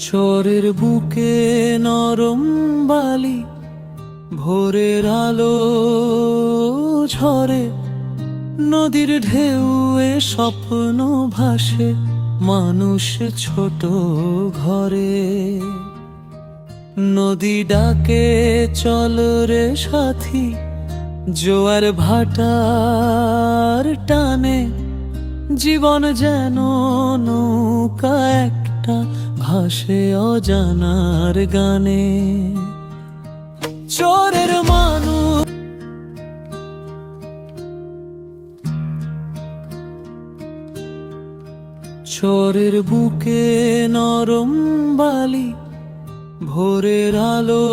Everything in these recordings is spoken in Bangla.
চরের বুকে নরম বালি, ভোরের আলো ঝরে, নদীর ঢেউয়ে স্বপ্ন ভাসে মানুষ ছোট ঘরে। নদী ডাকে চল রে সাথী, জোয়ার ভাটার টানে, জীবন যেন নৌকা একটা ভাসে অজানার গানে। চরের মানুষ চরের বুকে নরম বালি, ভোরের আলো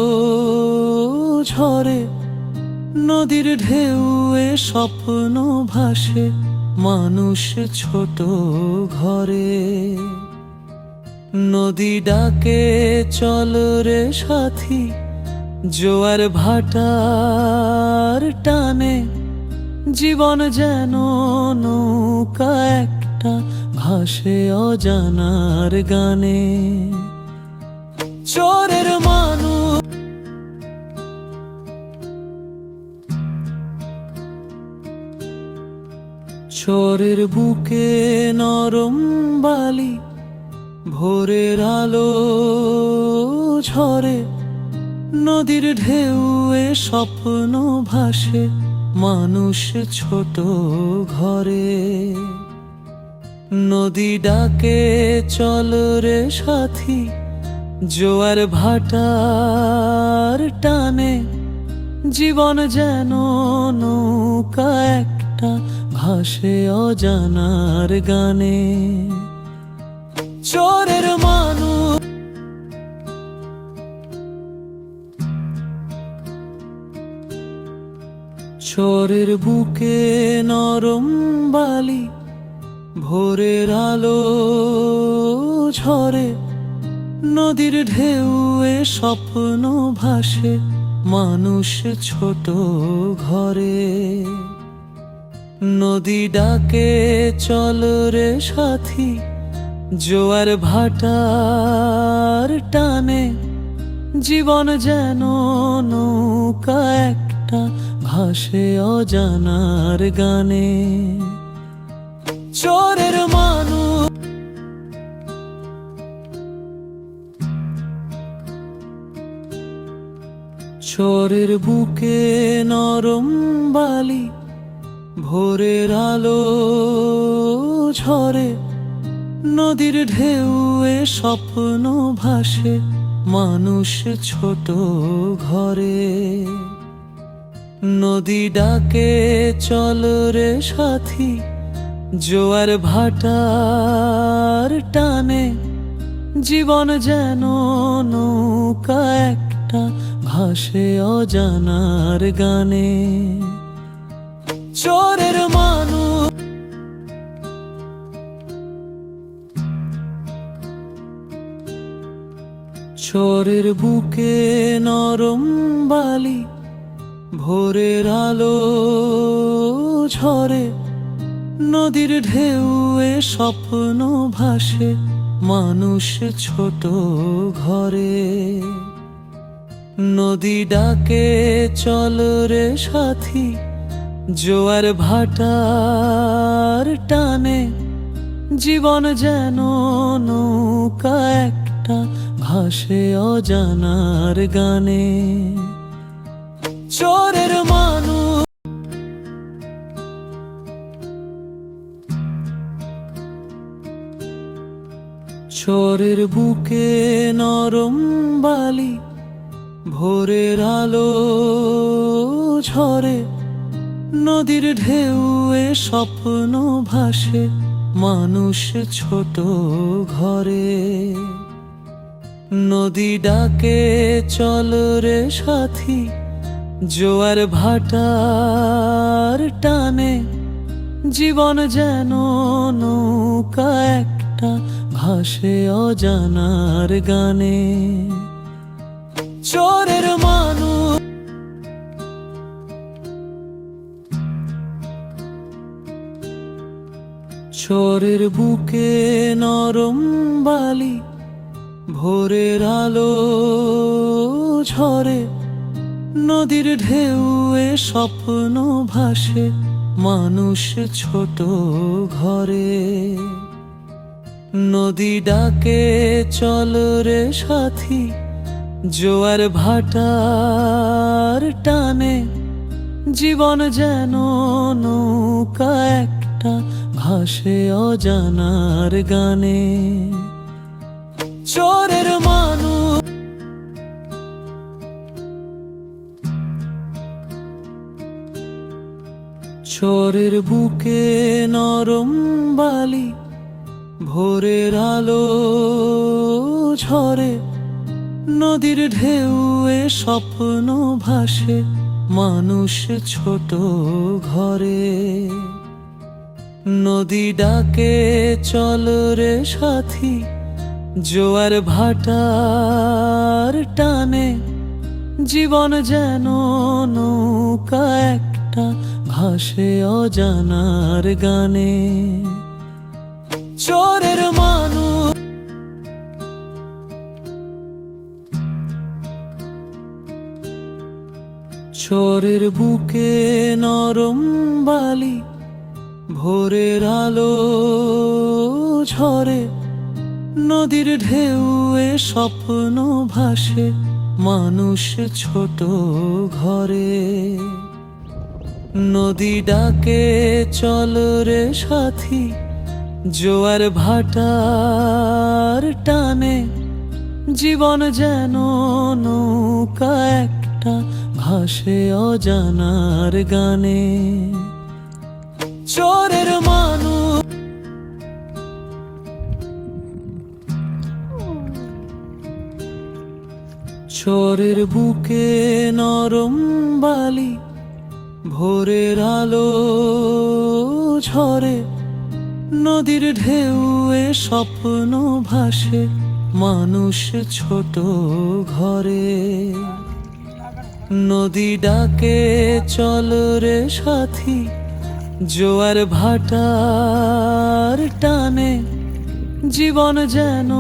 ঝরে, নদীর ঢেউয়ে স্বপ্ন ভাসে মানুষ ছোট ঘরে। নদী ডাকে চল রে সাথী, জোয়ার ভাটার টানে, জীবন যেন নৌকা একটা ভাসে অজানার গানে। চরের মানুষ চরের বুকে নরম বালি, ভোরের আলো ঝরে, নদীর ঢেউয়ে স্বপ্ন ভাসে মানুষ ছোট ঘরে। নদী ডাকে চল রে সাথী, জোয়ার ভাটার টানে, জীবন যেন নৌকা একটা ভাসে অজানার গানে। চরের মানুষ চরের বুকে নরম বালি, ভোরের আলো ঝরে, নদীর ঢেউয়ে স্বপ্ন ভাসে মানুষ ছোট ঘরে। নদী ডাকে চল রে সাথী, জোয়ার ভাটার টানে, জীবন যেন নৌকা একটা ভাসে অজানার গানে। চরের মানুষ চরের বুকে নরম বালি, ভোরের আলো ঝরে, নদীর ঢেউয়ে স্বপ্ন ভাসে মানুষ ছোট ঘরে। নদী ডাকে চল রে সাথী, জোয়ার ভাটার টানে, জীবন যেন নৌকা একটা ভাসে অজানার গানে। চরের মানুষ চরের বুকে নরম বালি, ভোরের আলো ঝরে, নদীর ঢেউয়ে স্বপ্ন ভাসে মানুষ ছোট ঘরে। নদী ডাকে চল রে সাথী, জোয়ার ভাটার টানে, জীবন যেন নৌকা একটা ভাসে অজানার গানে। চরের মানুষ চরের বুকে নরম বালি, ভোরের আলো ঝরে, নদীর ঢেউয়ে স্বপ্ন ভাসে মানুষ ছোট ঘরে। নদী ডাকে চল রে সাথী, জোয়ার ভাটার টানে, জীবন যেন নৌকা একটা ভাসে অজানার গানে। চরের মানুষ চরের বুকে নরম বালি, ভোরের আলো ঝরে, নদীর ঢেউয়ে স্বপ্ন ভাসে, মানুষ ছোট ঘরে। নদী ডাকে চল রে সাথী, জোয়ার ভাটার টানে, জীবন যেন নৌকা একটা, ভাসে অজানার গানে। চোরের মানুষ চোরের বুকে নরম বালি, ভোরের আলো ঝরে, নদীর ঢেউয়ে স্বপ্ন ভাসে, মানুষ ছোট ঘরে। নদী ডাকে চল রে সাথী, জোয়ার ভাটার টানে, জীবন যেন নৌকা একটা, ভাসে অজানার গানে। চোরের মানুষ চোরের বুকে নরম বালি, ভোরের আলো ঝরে, নদীর ঢেউয়ে স্বপ্ন ভাসে, মানুষ ছোট ঘরে। নদী ডাকে চল রে সাথী, জোয়ার ভাটার টানে, জীবন যেন নৌকা একটা, ভাসে অজানার গানে। চোরের মানুষ চোরের বুকে নরম বালি, ভোরের আলো ঝরে, নদীর ঢেউয়ে স্বপ্ন ভাসে, মানুষ ছোট ঘরে। নদী ডাকে চল রে সাথী, জোয়ার ভাটার টানে, জীবন যেন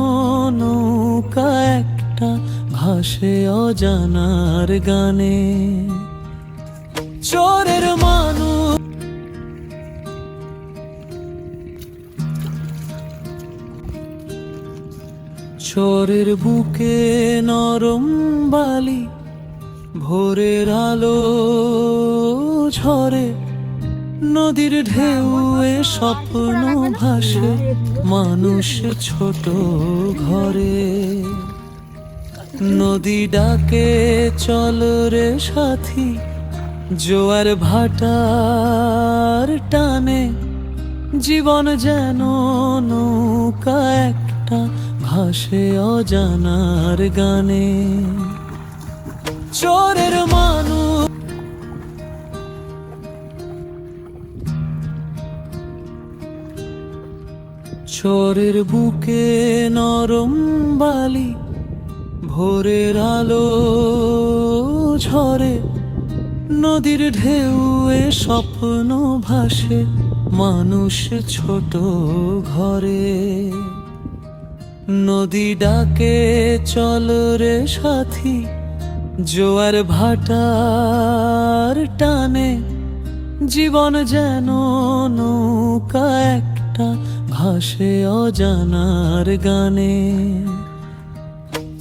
নৌকা একটা, ভাসে অজানার গানে। চোরের মানুষ চোরের বুকে নরম বালি, ভোরের আলো ঝরে, নদীর ঢেউয়ে স্বপ্ন ভাসে, মানুষ ছোট ঘরে। নদী ডাকে চল রে সাথী, জোয়ার ভাটার টানে, জীবন যেন নৌকা একটা, ভাসে অজানার গানে। চোরের মানুষ চোরের বুকে নরম বালি, ভোরের আলো ঝরে, নদীর ঢেউয়ে স্বপ্ন ভাসে, মানুষ ছোট ঘরে। নদী ডাকে চল রে সাথী, জোয়ার ভাটার টানে, জীবন যেন নৌকা একটা, ভাসে অজানার গানে।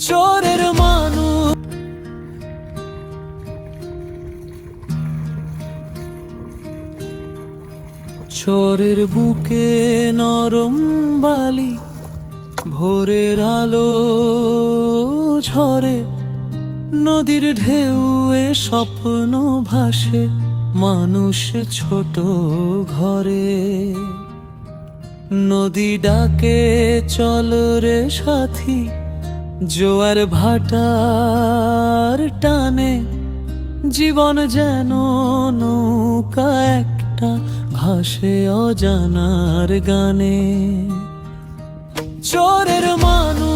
চোরের মানুষ চোরের বুকে নরম বালি, ভোরের আলো ঝরে, নদীর ঢেউয়ে স্বপ্ন ভাসে, মানুষ ছোট ঘরে। নদী ডাকে চল রে সাথী, জোয়ার ভাটার টানে, জীবন যেন নৌকা একটা, ভাসে অজানার গানে। চোরের মানুষ